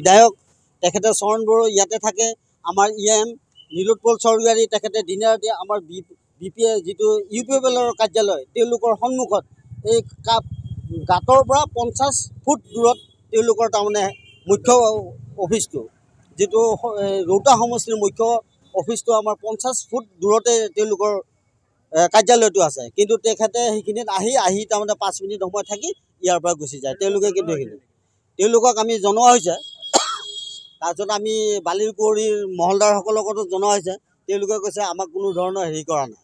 বিধায়ক তেখেতে চৰণ বড়ো ইয়াতে থাকে, আমাৰ EM নীলোৎপল চৰকাৰী তেখেতে দিনে ৰাতি আমাৰ BP যিটো UPFLৰ কাৰ্যালয় তেওঁলোকৰ সন্মুখত এই গাঁতৰ পৰা 50 ফুট দূৰত তেওঁলোকৰ তাৰমানে মুখ্য অফিচটো, যিটো ৰৌতা সমষ্টিৰ মুখ্য অফিচটো আমাৰ 50 ফুট দূৰতে তেওঁলোকৰ কাৰ্যালয়টো আছে। কিন্তু তেখেতে সেইখিনিত আহি তাৰমানে 5 মিনিট সময় থাকি ইয়াৰ পৰা গুচি যায়। তেওঁলোকক আমি জনোৱা হৈছে, তাৰপিছত আমি বালিৰ কুঁৱৰীৰ মহলদাৰসকলকতো জনোৱা হৈছে, তেওঁলোকে কৈছে আমাক কোনো ধৰণৰ হেৰি কৰা নাই।